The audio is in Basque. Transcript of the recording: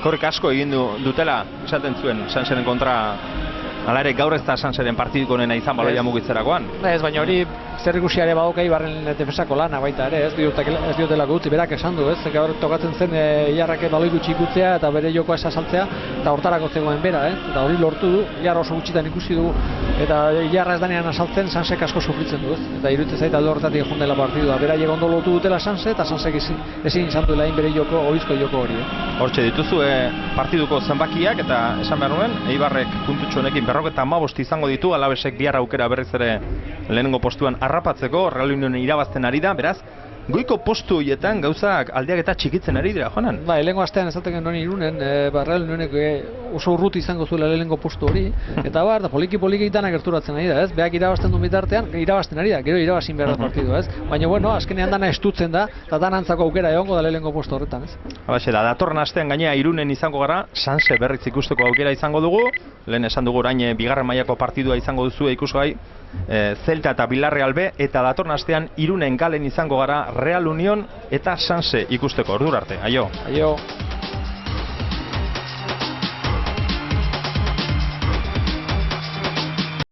korrek asko egin dutela, esaten zuen, Sanseren kontra, hala ere gaur ez da Sanseren partiduko onena izan baloia mugitzerakoan. Ez, baina hori zer ikusiare badauka Ibarren defensako lana baita ere, ez diotelako utzi, berak esan du, ez? Gaur tokatzen zen Ilarrake baloi gutxi ikutzea eta bere jokoa esasaltzea, eta hortarako zegoen bera, eta hori lortu du, Ilarra oso gutxitan ikusi du, eta Ilarra ez danean asaltzen, Sansek asko sufritzen du, ez? Eta iruditzen zait alde horretatik joan dela partidua, beraiek ondo lotu dutela Sanse, eta Sansek ezin izan duela bere joko, ohizko joko hori. Hortxe dituzu partiduko zenbakiak, eta esan behar nuen, Eibarrek puntutxo honekin 55 izango ditu, Alavesek bihar aukera berriz ere lehenengo postuan harrapatzeko, Real Unionen irabazten ari da, beraz, goiko postu horietan gauzak aldeak eta txikitzen ari dira, Joanan? Bai, lehengo astean esaten genuen Irunen, Real Unionek oso urruti izango zuela lehenengo postu hori, eta da poliki danak gerturatzen ari da, ez? Beak irabazten du bitartean, irabazten ari da, gero irabazin behar da partidu, ez? Baina, bueno, azkenean dana estutzen da, eta danantzako aukera egongo da lehenengo postu horretan, ez? Halaxe da, datorren astean gainea Irunen izango gara, Sanse berriz ikusteko aukera izango dugu, lehen esan dugu orain bigarren mailako partidua izango duzu ikusgai, Celta eta Villarreal B, eta datorren astean Irunen Galen izango gara Real Union eta Sanse ikusteko, ordura arte, aio! Aio!